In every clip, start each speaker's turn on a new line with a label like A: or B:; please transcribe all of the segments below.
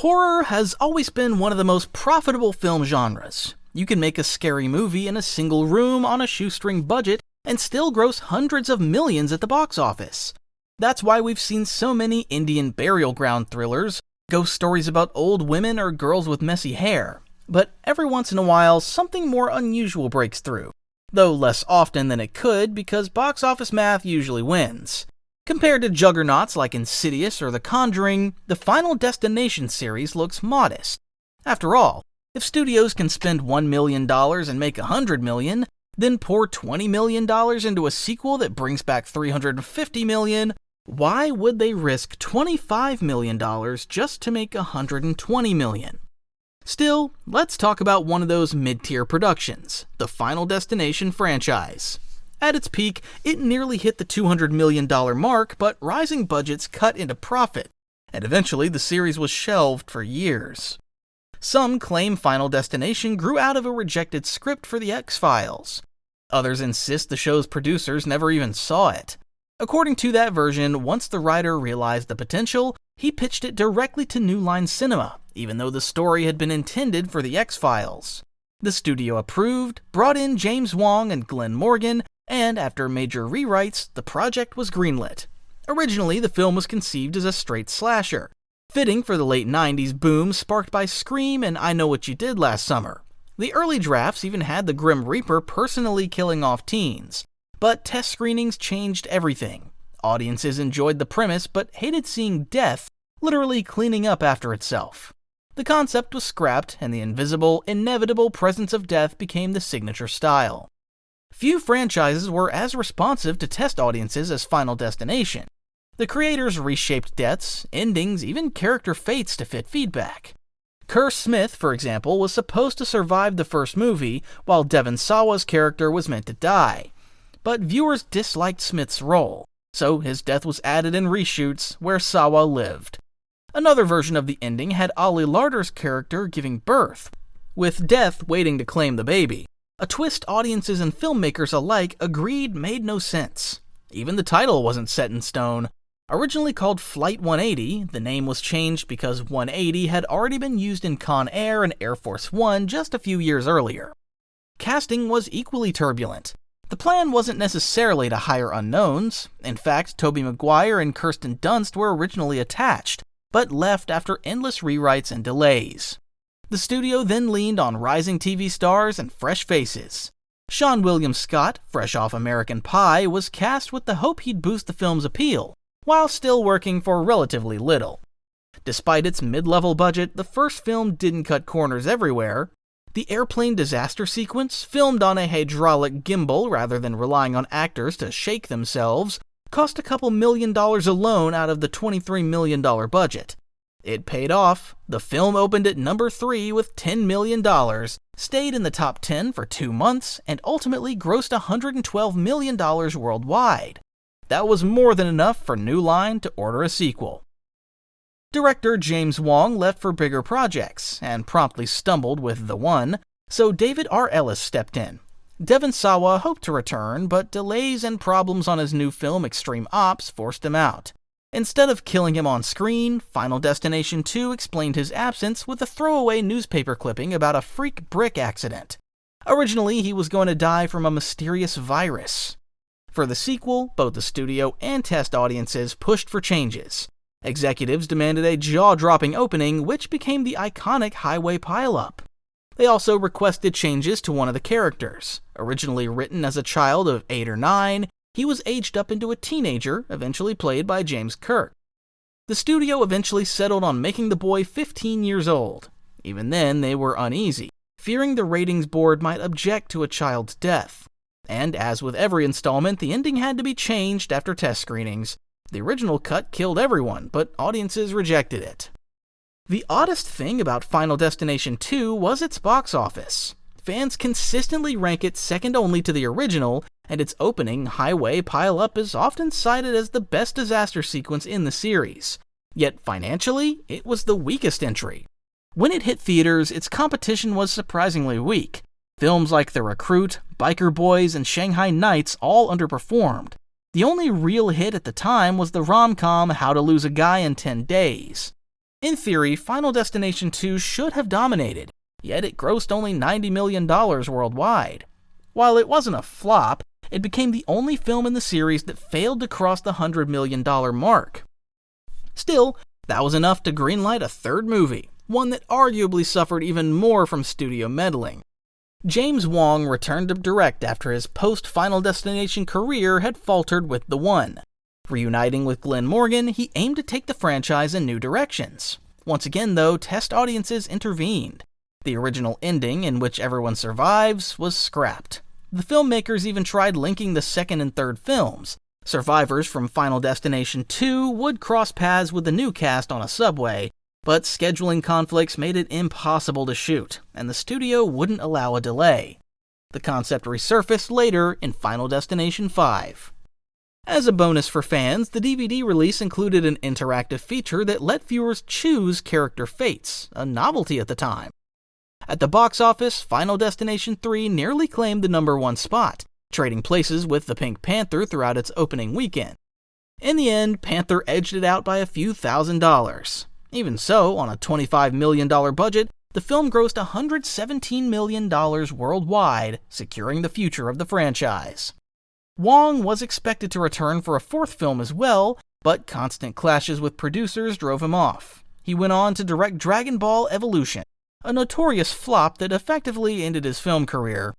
A: Horror has always been one of the most profitable film genres. You can make a scary movie in a single room on a shoestring budget and still gross hundreds of millions at the box office. That's why we've seen so many Indian burial ground thrillers, ghost stories about old women or girls with messy hair. But every once in a while, something more unusual breaks through, though less often than it could because box office math usually wins. Compared to juggernauts like Insidious or The Conjuring, the Final Destination series looks modest. After all, if studios can spend $1 million and make $100 million, then pour $20 million into a sequel that brings back $350 million, why would they risk $25 million just to make $120 million? Still, let's talk about one of those mid-tier productions, the Final Destination franchise. At its peak, it nearly hit the $200 million mark, but rising budgets cut into profit, and eventually the series was shelved for years. Some claim Final Destination grew out of a rejected script for The X-Files. Others insist the show's producers never even saw it. According to that version, once the writer realized the potential, he pitched it directly to New Line Cinema, even though the story had been intended for The X-Files. The studio approved, brought in James Wong and Glenn Morgan, and after major rewrites, the project was greenlit. Originally, the film was conceived as a straight slasher, fitting for the late 90s boom sparked by Scream and I Know What You Did Last Summer. The early drafts even had the Grim Reaper personally killing off teens, but test screenings changed everything. Audiences enjoyed the premise but hated seeing death literally cleaning up after itself. The concept was scrapped, and the invisible, inevitable presence of death became the signature style. Few franchises were as responsive to test audiences as Final Destination. The creators reshaped deaths, endings, even character fates to fit feedback. Kerr Smith, for example, was supposed to survive the first movie, while Devon Sawa's character was meant to die. But viewers disliked Smith's role, so his death was added in reshoots, where Sawa lived. Another version of the ending had Ollie Larder's character giving birth, with death waiting to claim the baby. A twist audiences and filmmakers alike agreed made no sense. Even the title wasn't set in stone. Originally called Flight 180, the name was changed because 180 had already been used in Con Air and Air Force One just a few years earlier. Casting was equally turbulent. The plan wasn't necessarily to hire unknowns. In fact, Tobey Maguire and Kirsten Dunst were originally attached, but left after endless rewrites and delays. The studio then leaned on rising TV stars and fresh faces. Seann William Scott, fresh off American Pie, was cast with the hope he'd boost the film's appeal, while still working for relatively little. Despite its mid-level budget, the first film didn't cut corners everywhere. The airplane disaster sequence, filmed on a hydraulic gimbal rather than relying on actors to shake themselves, cost a couple $1 million alone out of the $23 million budget. It paid off. The film opened at number 3 with $10 million, stayed in the top 10 for 2 months, and ultimately grossed $112 million worldwide. That was more than enough for New Line to order a sequel. Director James Wong left for bigger projects, and promptly stumbled with The One, so David R. Ellis stepped in. Devon Sawa hoped to return, but delays and problems on his new film Extreme Ops forced him out. Instead of killing him on screen, Final Destination 2 explained his absence with a throwaway newspaper clipping about a freak brick accident. Originally, he was going to die from a mysterious virus. For the sequel, both the studio and test audiences pushed for changes. Executives demanded a jaw-dropping opening, which became the iconic highway pileup. They also requested changes to one of the characters. Originally written as a child of 8 or 9, he was aged up into a teenager, eventually played by James Kirk. The studio eventually settled on making the boy 15 years old. Even then, they were uneasy, fearing the ratings board might object to a child's death. And as with every installment, the ending had to be changed after test screenings. The original cut killed everyone, but audiences rejected it. The oddest thing about Final Destination 2 was its box office. Fans consistently rank it second only to the original, and its opening, Highway Pile-Up, is often cited as the best disaster sequence in the series. Yet financially, it was the weakest entry. When it hit theaters, its competition was surprisingly weak. Films like The Recruit, Biker Boys, and Shanghai Nights all underperformed. The only real hit at the time was the rom-com How to Lose a Guy in 10 Days. In theory, Final Destination 2 should have dominated, yet it grossed only $90 million worldwide. While it wasn't a flop, it became the only film in the series that failed to cross the $100 million mark. Still, that was enough to greenlight a third movie, one that arguably suffered even more from studio meddling. James Wong returned to direct after his post-Final Destination career had faltered with The One. Reuniting with Glenn Morgan, he aimed to take the franchise in new directions. Once again, though, test audiences intervened. The original ending, in which everyone survives, was scrapped. The filmmakers even tried linking the second and third films. Survivors from Final Destination 2 would cross paths with the new cast on a subway, but scheduling conflicts made it impossible to shoot, and the studio wouldn't allow a delay. The concept resurfaced later in Final Destination 5. As a bonus for fans, the DVD release included an interactive feature that let viewers choose character fates, a novelty at the time. At the box office, Final Destination 3 nearly claimed the #1 spot, trading places with the Pink Panther throughout its opening weekend. In the end, Panther edged it out by a few $1,000s. Even so, on a $25 million budget, the film grossed $117 million worldwide, securing the future of the franchise. Wong was expected to return for a fourth film as well, but constant clashes with producers drove him off. He went on to direct Dragon Ball Evolution, a notorious flop that effectively ended his film career.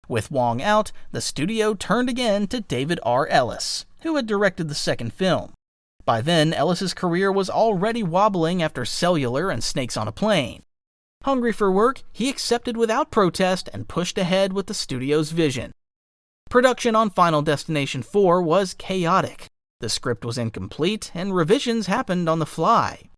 A: With Wong out, the studio turned again to David R. Ellis, who had directed the second film. By then, Ellis's career was already wobbling after Cellular and Snakes on a Plane. Hungry for work, he accepted without protest and pushed ahead with the studio's vision. Production on Final Destination 4 was chaotic. The script was incomplete, and revisions happened on the fly.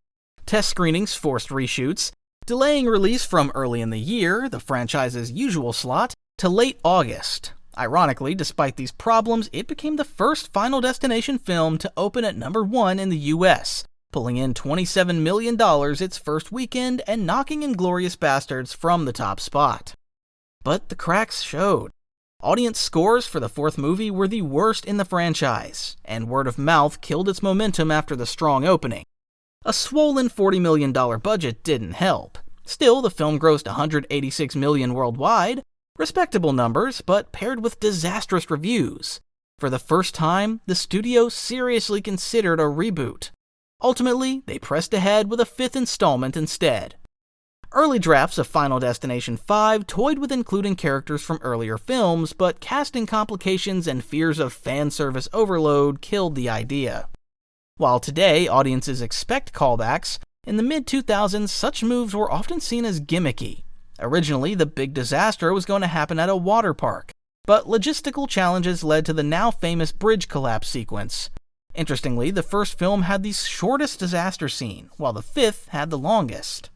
A: Test screenings forced reshoots, delaying release from early in the year, the franchise's usual slot, to late August. Ironically, despite these problems, it became the first Final Destination film to open at #1 in the US, pulling in $27 million its first weekend and knocking Inglourious Basterds from the top spot. But the cracks showed. Audience scores for the fourth movie were the worst in the franchise, and word of mouth killed its momentum after the strong opening. A swollen $40 million budget didn't help. Still, the film grossed $186 million worldwide, respectable numbers, but paired with disastrous reviews. For the first time, the studio seriously considered a reboot. Ultimately, they pressed ahead with a fifth installment instead. Early drafts of Final Destination 5 toyed with including characters from earlier films, but casting complications and fears of fan service overload killed the idea. While today audiences expect callbacks, in the mid-2000s such moves were often seen as gimmicky. Originally, the big disaster was going to happen at a water park, but logistical challenges led to the now famous bridge collapse sequence. Interestingly, the first film had the shortest disaster scene, while the fifth had the longest.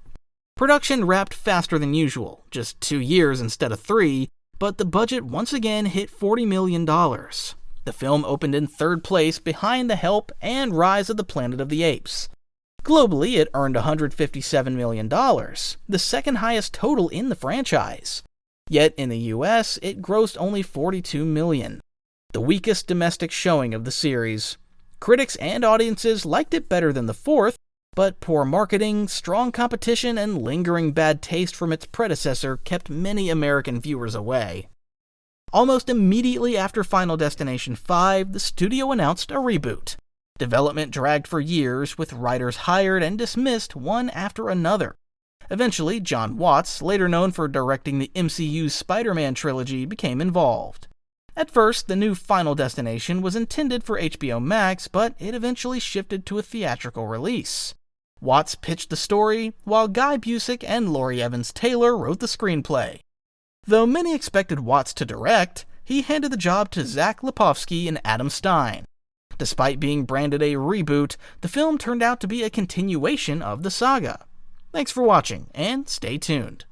A: Production wrapped faster than usual, just 2 years instead of 3, but the budget once again hit $40 million. The film opened in third place behind The Help and Rise of the Planet of the Apes. Globally, it earned $157 million, the second highest total in the franchise. Yet in the US, it grossed only $42 million, the weakest domestic showing of the series. Critics and audiences liked it better than the fourth, but poor marketing, strong competition, and lingering bad taste from its predecessor kept many American viewers away. Almost immediately after Final Destination 5, the studio announced a reboot. Development dragged for years, with writers hired and dismissed one after another. Eventually, John Watts, later known for directing the MCU's Spider-Man trilogy, became involved. At first, the new Final Destination was intended for HBO Max, but it eventually shifted to a theatrical release. Watts pitched the story, while Guy Busick and Laurie Evans Taylor wrote the screenplay. Though many expected Watts to direct, he handed the job to Zach Lipovsky and Adam Stein. Despite being branded a reboot, the film turned out to be a continuation of the saga. Thanks for watching, and stay tuned.